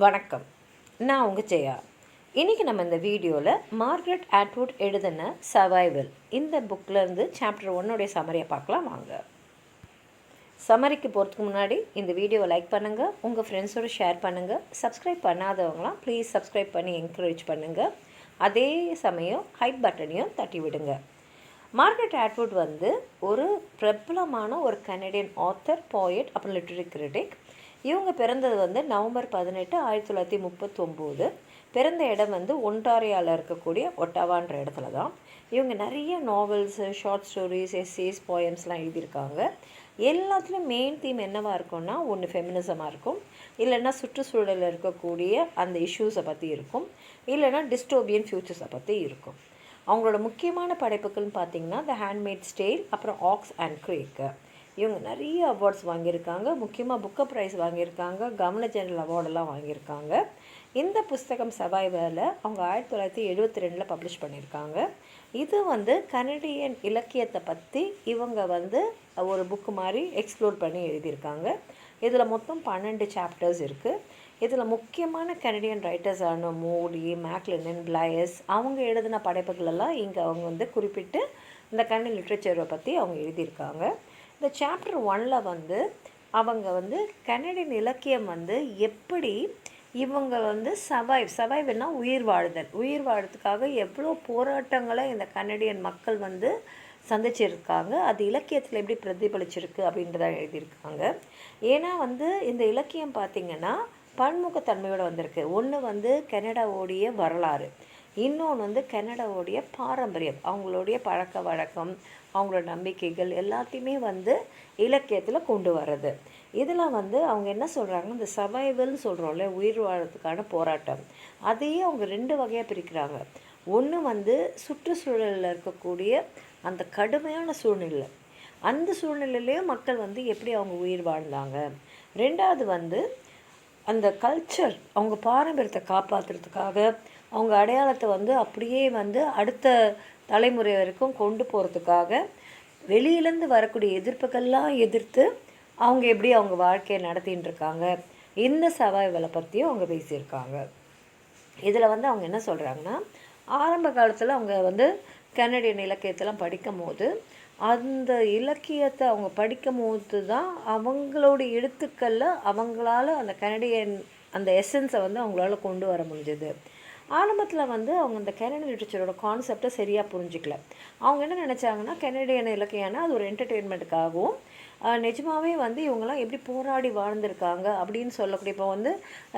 வணக்கம். நான் உங்கள் ஜெயா. இன்றைக்கி நம்ம இந்த வீடியோவில் மார்கரெட் ஆட்வுட் எழுதின சர்வைவல் இந்த புக்கிலேருந்து சாப்டர் 1 சம்மரியை பார்க்கலாம் வாங்க. சம்மரிக்கு போகிறதுக்கு முன்னாடி இந்த வீடியோவை லைக் பண்ணுங்கள், உங்கள் ஃப்ரெண்ட்ஸோடு ஷேர் பண்ணுங்கள். சப்ஸ்கிரைப் பண்ணாதவங்களாம் ப்ளீஸ் சப்ஸ்கிரைப் பண்ணி என்கரேஜ் பண்ணுங்கள். அதே சமயம் ஹைப் பட்டனையும் தட்டி விடுங்க. மார்கரெட் ஆட்வுட் ஒரு பிரபலமான ஒரு கனடியன் ஆத்தர், போயட், அப்புறம் லிட்ரரி கிரிட்டிக். இவங்க பிறந்தது நவம்பர் 18, 1939. பிறந்த இடம் ஒன்டாரியாவில் இருக்கக்கூடிய ஒட்டாவான்ற இடத்துல தான். இவங்க நிறைய நாவல்ஸு, ஷார்ட் ஸ்டோரிஸ், எஸ்ஸேஸ், போயம்ஸ்லாம் எழுதியிருக்காங்க. எல்லாத்துலேயும் மெயின் தீம் என்னவாக இருக்கும்னா, ஒன்று ஃபெமினிசமாக இருக்கும், இல்லைன்னா சுற்றுச்சூழலில் இருக்கக்கூடிய அந்த இஷ்யூஸை பற்றி இருக்கும், இல்லைன்னா டிஸ்டோபியன் ஃப்யூச்சர்ஸை பற்றி இருக்கும். அவங்களோட முக்கியமான படைப்புகள்னு பார்த்திங்கன்னா த ஹேண்ட்மேட்ஸ் டேல், அப்புறம் ஆக்ஸ் அண்ட் க்ரேக்கு. இவங்க நிறைய அவார்ட்ஸ் வாங்கியிருக்காங்க. முக்கியமாக புக்கர் ப்ரைஸ் வாங்கியிருக்காங்க, கவர்னர் ஜெனரல் அவார்டெல்லாம் வாங்கியிருக்காங்க. இந்த புஸ்தகம் சர்வைவலை அவங்க 1972 பப்ளிஷ் பண்ணியிருக்காங்க. இது கனடியன் இலக்கியத்தை பற்றி இவங்க ஒரு புக்கு மாதிரி எக்ஸ்ப்ளோர் பண்ணி எழுதியிருக்காங்க. இதில் மொத்தம் 12 சாப்டர்ஸ் இருக்குது. இதில் முக்கியமான கனடியன் ரைட்டர்ஸான மோடி, மேக்லினன், பிளையஸ் அவங்க எழுதின படைப்புகளெல்லாம் இங்கே அவங்க குறிப்பிட்டு இந்த கனடியன் லிட்ரேச்சரை பற்றி அவங்க எழுதியிருக்காங்க. இந்த சாப்டர் 1ல் அவங்க கனடியன் இலக்கியம் எப்படி இவங்க சர்வைவ்னா உயிர் வாழறதுக்காக எவ்வளோ போராட்டங்களை இந்த கனடியன் மக்கள் சந்திச்சிருக்காங்க, அது இலக்கியத்தில் எப்படி பிரதிபலிச்சிருக்கு அப்படின்றத எழுதியிருக்காங்க. ஏன்னா இந்த இலக்கியம் பார்த்திங்கன்னா பன்முகத்தன்மையோடு வந்திருக்கு. ஒன்று கனடாவோடைய வரலாறு, இன்னொன்று கனடாவோடைய பாரம்பரியம், அவங்களுடைய பழக்க வழக்கம், அவங்களோட நம்பிக்கைகள் எல்லாத்தையுமே இலக்கியத்தில் கொண்டு வர்றது. இதில் அவங்க என்ன சொல்கிறாங்கன்னா, இந்த சர்வைவல்னு சொல்கிறோம்ல, உயிர் வாழறதுக்கான போராட்டம், அதையே அவங்க 2 வகையாக பிரிக்கிறாங்க. ஒன்று சுற்றுச்சூழலில் இருக்கக்கூடிய அந்த கடுமையான சூழ்நிலை, அந்த சூழ்நிலையிலேயும் மக்கள் எப்படி அவங்க உயிர் வாழ்ந்தாங்க. 2வது அந்த கல்ச்சர், அவங்க பாரம்பரியத்தை காப்பாற்றுறதுக்காக அவங்க அடையாளத்தை அப்படியே அடுத்த தலைமுறை வரைக்கும் கொண்டு போகிறதுக்காக வெளியிலேருந்து வரக்கூடிய எதிர்ப்புகள்லாம் எதிர்த்து அவங்க எப்படி அவங்க வாழ்க்கையை நடத்தின்னு இருக்காங்க. இந்த சர்வைவலை பற்றியும் அவங்க பேசியிருக்காங்க. இதில் அவங்க என்ன சொல்கிறாங்கன்னா, ஆரம்ப காலத்தில் அவங்க கனடியன் இலக்கியத்தெல்லாம் படிக்கும் போது அந்த இலக்கியத்தை அவங்க படிக்கும் போது தான் அவங்களோட எழுத்துக்களில் அவங்களால அந்த கனடியன் அந்த எசன்ஸை அவங்களால கொண்டு வர முடிஞ்சது. ஆரம்பத்தில் அவங்க இந்த கனடியன் லிட்ரேச்சரோட கான்செப்டை சரியாக புரிஞ்சிக்கல. அவங்க என்ன நினச்சாங்கன்னா, கனடியன் இலக்கியம்னா அது ஒரு என்டர்டெயின்மெண்ட்டுக்காகவும், நிஜமாகவே இவங்கெல்லாம் எப்படி போராடி வாழ்ந்திருக்காங்க அப்படின்னு சொல்லக்கூடிய, இப்போ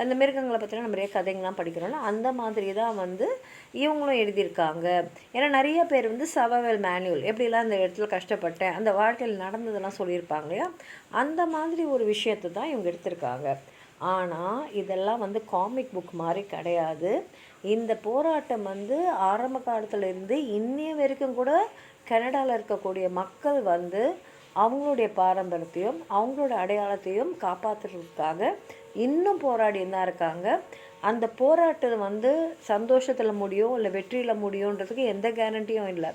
அந்த மிருகங்களை பற்றின நிறைய கதைங்கள்லாம் படிக்கிறோம்னா அந்த மாதிரி தான் இவங்களும் எழுதியிருக்காங்க. ஏன்னா நிறைய பேர் சர்வைவல் மேனுவல், எப்படிலாம் அந்த இடத்துல கஷ்டப்பட்டேன், அந்த வாழ்க்கையில் நடந்ததெல்லாம் சொல்லியிருப்பாங்க இல்லையா, அந்த மாதிரி ஒரு விஷயத்தை தான் இவங்க எடுத்திருக்காங்க. ஆனால் இதெல்லாம் காமிக் புக் மாதிரி கிடையாது. இந்த போராட்டம் ஆரம்ப காலத்தில் இருந்து இன்னைய வரைக்கும் கூட கனடாவில் இருக்கக்கூடிய மக்கள் அவங்களுடைய பாரம்பரியத்தையும் அவங்களோட அடையாளத்தையும் காப்பாற்றுறதுக்காக இன்னும் போராடின்னு தான் இருக்காங்க. அந்த போராட்டம் சந்தோஷத்தில் முடியும் இல்லை வெற்றியில் முடியுன்றதுக்கு எந்த கேரண்டியும் இல்லை.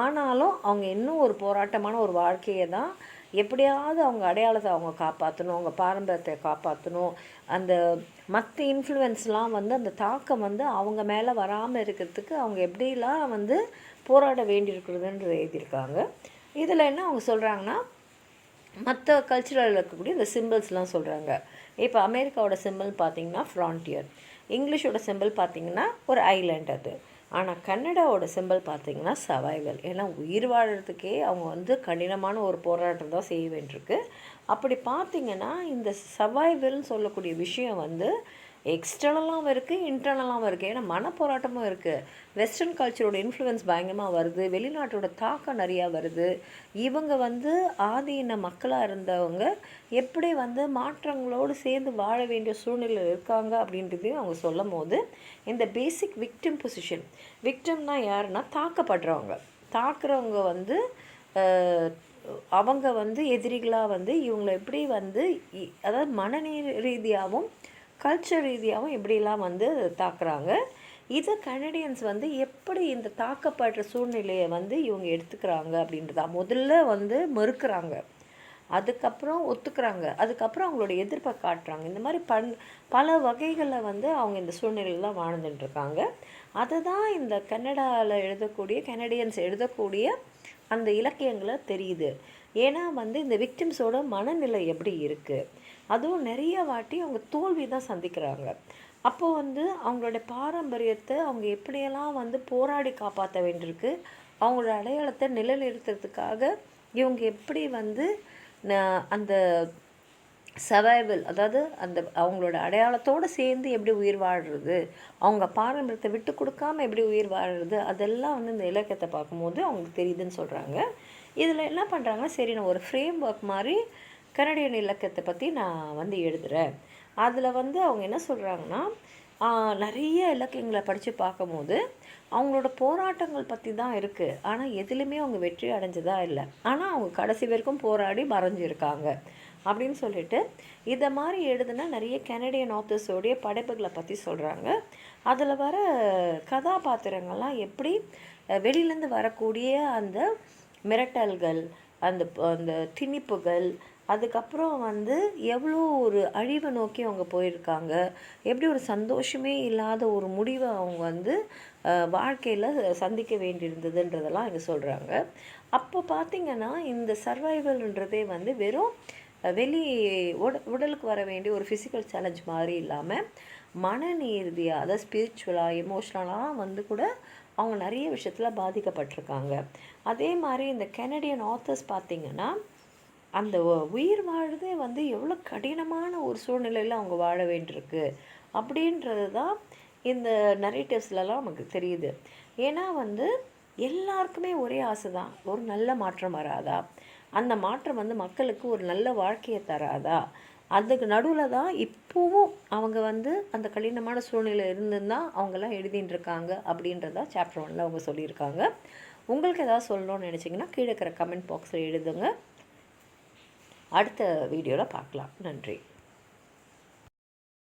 ஆனாலும் அவங்க இன்னும் ஒரு போராட்டமான ஒரு வாழ்க்கையை தான், எப்படியாவது அவங்க அடையாளத்தை அவங்க காப்பாற்றணும், அவங்க பாரம்பரியத்தை காப்பாற்றணும், அந்த மற்ற இன்ஃப்ளூயன்ஸ்லாம் அந்த தாக்கம் அவங்க மேலே வராமல் இருக்கிறதுக்கு அவங்க எப்படிலாம் போராட வேண்டியிருக்கிறதுன்றது எழுதியிருக்காங்க. இதில் என்ன அவங்க சொல்கிறாங்கன்னா, மற்ற கல்ச்சுரலில் இருக்கக்கூடிய இந்த சிம்பிள்ஸ்லாம் சொல்கிறாங்க. இப்போ அமெரிக்காவோட சிம்பிள் பார்த்திங்கன்னா ஃப்ரான்டியர், இங்கிலீஷோட சிம்பிள் பார்த்திங்கன்னா ஒரு ஐலேண்ட் அது. ஆனால் கன்னடாவோட சிம்பிள் பார்த்திங்கன்னா சர்வைவல். ஏன்னா உயிர் வாழறதுக்கே அவங்க கடினமான ஒரு போராட்டம் தான் செய்ய வேண்டியிருக்கு. அப்படி பார்த்திங்கன்னா இந்த சர்வைவல்னு சொல்லக்கூடிய விஷயம் எக்ஸ்டர்னலாகவும் இருக்குது, இன்டர்னலாகவும் இருக்குது. ஏன்னா மனப்போராட்டமும் இருக்குது. வெஸ்டர்ன் கல்ச்சரோட இன்ஃப்ளூயன்ஸ் பயங்கரமாக வருது, வெளிநாட்டோட தாக்கம் நிறையா வருது. இவங்க ஆதீன மக்களாக இருந்தவங்க எப்படி மாற்றங்களோடு சேர்ந்து வாழ வேண்டிய சூழ்நிலையில் இருக்காங்க அப்படின்றதையும் அவங்க சொல்லும் போது, இந்த பேசிக் விக்டிம் பொசிஷன், விக்டிம்னா யாருன்னா தாக்கப்படுறவங்க, தாக்குறவங்க அவங்க எதிரிகளாக இவங்களை எப்படி அதாவது மனநீ ரீதியாகவும் கல்ச்சர் ரீதியாகவும் எப்படிலாம் தாக்குறாங்க. இதை கனடியன்ஸ் எப்படி இந்த தாக்கப்படுற சூழ்நிலையை இவங்க எடுத்துக்கிறாங்க அப்படின்றதா முதல்ல மறுக்கிறாங்க. அதுக்கப்புறம் ஒத்துக்கிறாங்க, அதுக்கப்புறம் அவங்களோட எதிர்ப்பை காட்டுறாங்க. இந்த மாதிரி பல வகைகளில் வந்து அவங்க இந்த சூழ்நிலையில் வாழ்ந்துட்டுருக்காங்க. அதை தான் இந்த கெனடியன்ஸ் எழுதக்கூடிய அந்த இலக்கியங்களை தெரியுது. ஏன்னா வந்து இந்த விக்டிம்ஸோட மனநிலை எப்படி இருக்குது, அதுவும் நிறைய வாட்டி அவங்க தோல்வி தான் சந்திக்கிறாங்க. அப்போது வந்து அவங்களோட பாரம்பரியத்தை அவங்க எப்படியெல்லாம் வந்து போராடி காப்பாற்ற வேண்டியிருக்கு, அவங்களோட அடையாளத்தை நிலைநிறுத்துறதுக்காக இவங்க எப்படி வந்து அந்த சர்வைவல், அதாவது அந்த அவங்களோட அடையாளத்தோடு சேர்ந்து எப்படி உயிர் வாழ்கிறது, அவங்க பாரம்பரியத்தை விட்டு கொடுக்காமல் எப்படி உயிர் வாழ்கிறது, அதெல்லாம் வந்து இந்த இலக்கியத்தை பார்க்கும்போது அவங்களுக்கு தெரியுதுன்னு சொல்கிறாங்க. இதில் என்ன பண்ணுறாங்கன்னா, சரி நான் ஒரு ஃப்ரேம் ஒர்க் மாதிரி கனடியன் இலக்கியத்தை பற்றி நான் வந்து எழுதுகிறேன். அதில் வந்து அவங்க என்ன சொல்கிறாங்கன்னா, நிறைய இலக்கியங்களை படித்து பார்க்கும்போது அவங்களோட போராட்டங்கள் பற்றி தான் இருக்குது, ஆனால் எதுலேயுமே அவங்க வெற்றி அடைஞ்சதா இல்லை, ஆனால் அவங்க கடைசி வரைக்கும் போராடி மறைஞ்சிருக்காங்க அப்படின்னு சொல்லிட்டு இதை மாதிரி எழுதுனா நிறைய கெனடியன் ஆத்தர்ஸோடைய படைப்புகளை பற்றி சொல்கிறாங்க. அதில் வர கதாபாத்திரங்கள்லாம் எப்படி வெளியிலேருந்து வரக்கூடிய அந்த மிரட்டல்கள், அந்த அந்த திணிப்புகள், அதுக்கப்புறம் வந்து எவ்வளோ ஒரு அழிவை நோக்கி அவங்க போயிருக்காங்க, எப்படி ஒரு சந்தோஷமே இல்லாத ஒரு முடிவை அவங்க வந்து வாழ்க்கையில் சந்திக்க வேண்டியிருந்ததுன்றதெல்லாம் இங்கே சொல்கிறாங்க. அப்போ பார்த்திங்கன்னா இந்த சர்வைவல்ன்றதே வந்து வெறும் உடலுக்கு வர வேண்டிய ஒரு ஃபிசிக்கல் சேலஞ்ச் மாதிரி இல்லாமல் மனநீதியாக, அதாவது ஸ்பிரிச்சுவலாக, எமோஷ்னலாக வந்து கூட அவங்க நிறைய விஷயத்தில் பாதிக்கப்பட்டிருக்காங்க. அதே மாதிரி இந்த கெனடியன் ஆத்தர்ஸ் பார்த்திங்கன்னா அந்த உயிர் வாழ்றதே வந்து எவ்வளோ கடினமான ஒரு சூழ்நிலையில் அவங்க வாழ வேண்டியிருக்கு அப்படின்றது தான் இந்த நரேட்டிவ்ஸ்லலாம் நமக்கு தெரியுது. ஏன்னா வந்து எல்லாருக்குமே ஒரே ஆசை தான், ஒரு நல்ல மாற்றம் வராதா, அந்த மாற்றம் வந்து மக்களுக்கு ஒரு நல்ல வாழ்க்கையை தராதா, அதுக்கு நடுவில் தான் இப்போவும் அவங்க வந்து அந்த கடினமான சூழ்நிலை இருந்துதான் அவங்கெல்லாம் எழுதிட்டு இருக்காங்க அப்படின்றதா சாப்டர் 1 அவங்க சொல்லியிருக்காங்க. உங்களுக்கு ஏதாவது சொல்லணும்னு நினச்சிங்கன்னா கீழே இருக்கிற கமெண்ட் பாக்ஸில் எழுதுங்க. அடுத்த வீடியோவில் பார்க்கலாம். நன்றி.